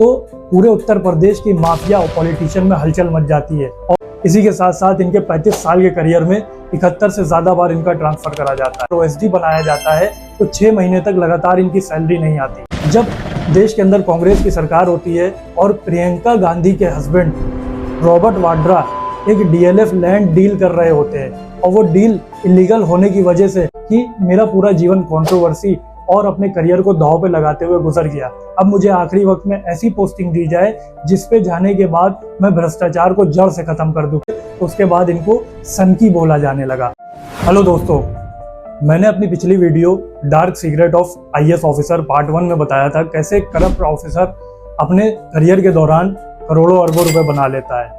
तो पूरे उत्तर प्रदेश की माफिया और पॉलिटिशियन में हलचल मच जाती है। और इसी के साथ साथ इनके 35 साल के करियर में 71 से ज़्यादा बार इनका ट्रांसफ़र करा जाता है। ओएसडी बनाया जाता है तो 6 महीने तक लगातार इनकी सैलरी नहीं आती। जब देश के अंदर कांग्रेस की सरकार होती है और प्रियंका गांधी के हस्बैंड रॉबर्ट वाड्रा एक डीएलएफ लैंड डील कर रहे होते हैं और वो डील इलीगल होने की वजह से कि मेरा पूरा जीवन कंट्रोवर्सी और अपने करियर को दांव पे लगाते हुए गुजर गया, अब मुझे आखिरी वक्त में ऐसी पोस्टिंग दी जाए जिस पे जाने के बाद मैं भ्रष्टाचार को जड़ से खत्म कर दूं। तो उसके बाद इनको सनकी बोला जाने लगा। हेलो दोस्तों, मैंने अपनी पिछली video dark secret of IAS officer part 1 में बताया था कैसे करप्ट ऑफिसर अपने करियर के दौरान करोड़ों अरबों रुपए बना लेता है।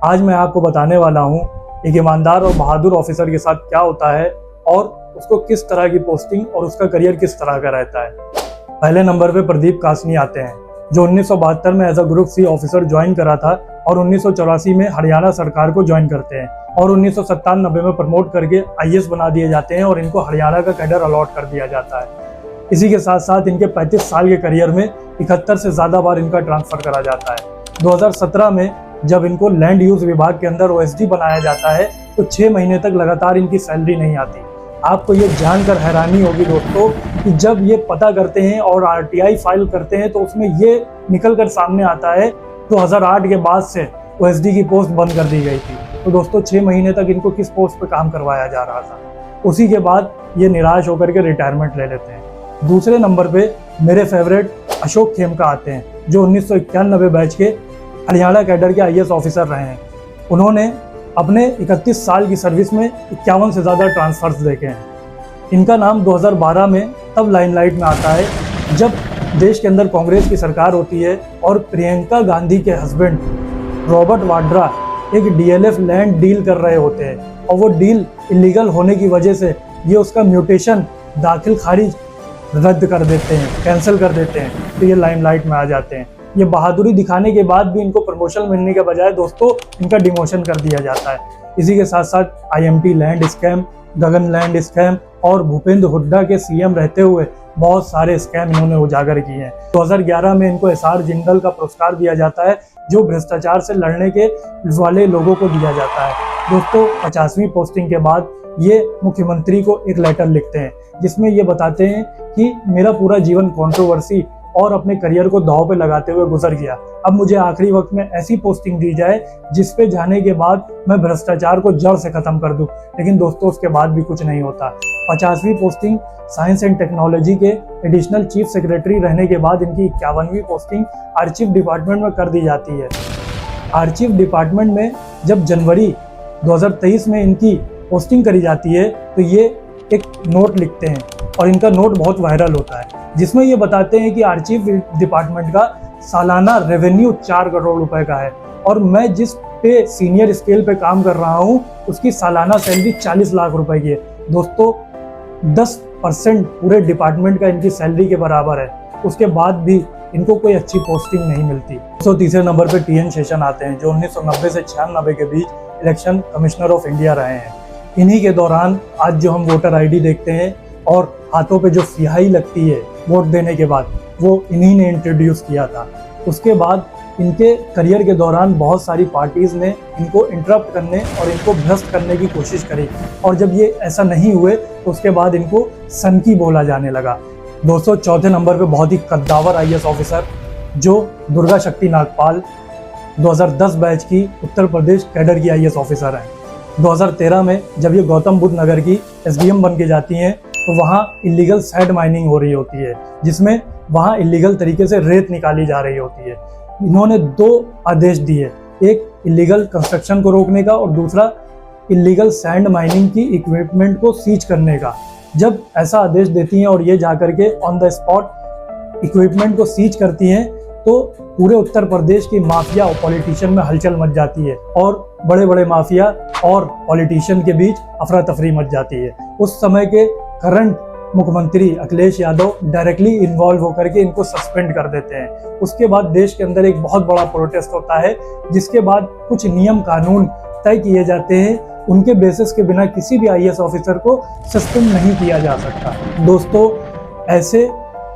आज मैं आपको बताने वाला हूँ एक ईमानदार और बहादुर ऑफिसर के साथ क्या होता है और उसको किस तरह की पोस्टिंग और उसका करियर किस तरह का रहता है। पहले नंबर पे प्रदीप कासनी आते हैं, जो 1972 में as a group C officer join करा था और 1984 में हरियाणा सरकार को ज्वाइन करते हैं और 1997 में प्रमोट करके आईएएस बना दिए जाते हैं और इनको हरियाणा का कैडर अलॉट कर दिया जाता है। इसी के साथ साथ इनके 35 साल के करियर में 71 से ज़्यादा बार इनका ट्रांसफ़र करा जाता है। 2017 में जब इनको लैंड यूज विभाग के अंदर ओएसडी बनाया जाता है तो 6 महीने तक लगातार इनकी सैलरी नहीं आती। आपको ये जानकर हैरानी होगी दोस्तों कि जब ये पता करते हैं और आरटीआई फाइल करते हैं तो उसमें ये निकल कर सामने आता है 2008 के बाद से ओएसडी की पोस्ट बंद कर दी गई थी। तो दोस्तों 6 महीने तक इनको किस पोस्ट पे काम करवाया जा रहा था। उसी के बाद ये निराश होकर के रिटायरमेंट ले लेते हैं। दूसरे नंबर पे मेरे फेवरेट अशोक खेमका आते हैं, जो 1991 बैच के हरियाणा कैडर के आईएएस ऑफिसर रहे हैं। उन्होंने अपने 31 साल की सर्विस में 51 से ज़्यादा ट्रांसफर्स देखे हैं। इनका नाम 2012 में तब लाइमलाइट में आता है जब देश के अंदर कांग्रेस की सरकार होती है और प्रियंका गांधी के हस्बैंड रॉबर्ट वाड्रा एक डीएलएफ लैंड डील कर रहे होते हैं और वो डील इलीगल होने की वजह से ये उसका म्यूटेशन दाखिल खारिज रद्द कर देते हैं, कैंसिल कर देते हैं, तो ये लाइमलाइट में आ जाते हैं। ये बहादुरी दिखाने के बाद भी इनको प्रमोशन मिलने के बजाय दोस्तों इनका डिमोशन कर दिया जाता है। इसी के साथ साथ आईएमटी लैंड स्कैम, गगन लैंड स्कैम और भूपेंद्र हुड्डा के सीएम रहते हुए बहुत सारे स्कैम इन्होंने उजागर किए हैं। 2011 में इनको एसआर जिंदल का पुरस्कार दिया जाता है, जो भ्रष्टाचार से लड़ने के वाले लोगों को दिया जाता है। दोस्तों 50वीं पोस्टिंग के बाद ये मुख्यमंत्री को एक लेटर लिखते हैं जिसमें ये बताते हैं कि मेरा पूरा जीवन कंट्रोवर्सी और अपने करियर को दांव पे लगाते हुए गुजर गया, अब मुझे आखिरी वक्त में ऐसी पोस्टिंग दी जाए जिस पे जाने के बाद मैं भ्रष्टाचार को जड़ से खत्म कर दूं। लेकिन दोस्तों उसके बाद भी कुछ नहीं होता। 50वीं पोस्टिंग साइंस एंड टेक्नोलॉजी के एडिशनल चीफ सेक्रेटरी रहने के बाद इनकी 51वीं पोस्टिंग आर्चिव डिपार्टमेंट में कर दी जाती है। आर्चिव डिपार्टमेंट में जब जनवरी 2023 में इनकी पोस्टिंग करी जाती है तो ये एक नोट लिखते हैं और इनका नोट बहुत वायरल होता है, जिसमें ये बताते हैं कि आर्चिव डिपार्टमेंट का सालाना रेवेन्यू 4 करोड़ रुपए का है और मैं जिस पे सीनियर स्केल पे काम कर रहा हूँ उसकी सालाना सैलरी 40 लाख रुपए की है। दोस्तों 10% पूरे डिपार्टमेंट का इनकी सैलरी के बराबर है, उसके बाद भी इनको कोई अच्छी पोस्टिंग नहीं मिलती। तो तीसरे नंबर पे टीएन शेषन आते हैं, जो 1990 से 96 के बीच इलेक्शन कमिश्नर ऑफ इंडिया रहे हैं। इन्हीं के दौरान आज जो हम वोटर आईडी देखते हैं और हाथों पे जो स्याही लगती है वोट देने के बाद, वो इन्हीं ने इंट्रोड्यूस किया था। उसके बाद इनके करियर के दौरान बहुत सारी पार्टीज़ ने इनको इंटरप्ट करने और इनको भ्रष्ट करने की कोशिश करी और जब ये ऐसा नहीं हुए तो उसके बाद इनको सनकी बोला जाने लगा। दोस्तों चौथे नंबर पे बहुत ही कद्दावर आईएएस ऑफिसर, जो दुर्गा शक्ति नागपाल 2010 बैच की उत्तर प्रदेश कैडर की आईएएस ऑफिसर हैं। 2013 में जब ये गौतम बुद्ध नगर की एसडीएम बन के जाती हैं तो वहाँ इलीगल सैंड माइनिंग हो रही होती है, जिसमें वहाँ इलीगल तरीके से रेत निकाली जा रही होती है। इन्होंने 2 आदेश दिए, एक इलीगल कंस्ट्रक्शन को रोकने का और दूसरा इलीगल सैंड माइनिंग की इक्विपमेंट को सीज करने का। जब ऐसा आदेश देती हैं और ये जाकर के ऑन द स्पॉट इक्विपमेंट को सीज करती हैं तो पूरे उत्तर प्रदेश की माफिया और पॉलिटिशियन में हलचल मच जाती है और बड़े बड़े माफिया और पॉलिटिशियन के बीच अफरा तफरी मच जाती है। उस समय के करंट मुख्यमंत्री अखिलेश यादव डायरेक्टली इन्वॉल्व होकर के इनको सस्पेंड कर देते हैं। उसके बाद देश के अंदर एक बहुत बड़ा प्रोटेस्ट होता है, जिसके बाद कुछ नियम कानून तय किए जाते हैं, उनके बेसिस के बिना किसी भी आईएएस ऑफिसर को सस्पेंड नहीं किया जा सकता। दोस्तों ऐसे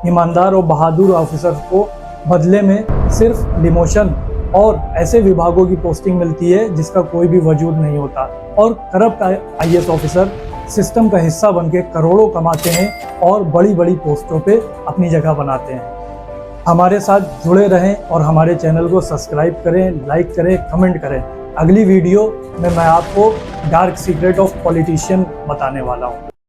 ईमानदार और बहादुर ऑफिसर को बदले में सिर्फ डिमोशन और ऐसे विभागों की पोस्टिंग मिलती है जिसका कोई भी वजूद नहीं होता, और करप्ट IAS ऑफिसर सिस्टम का हिस्सा बनके करोड़ों कमाते हैं और बड़ी बड़ी पोस्टों पे अपनी जगह बनाते हैं। हमारे साथ जुड़े रहें और हमारे चैनल को सब्सक्राइब करें, लाइक करें, कमेंट करें। अगली वीडियो में मैं आपको डार्क सीक्रेट ऑफ पॉलिटिशियन बताने वाला हूँ।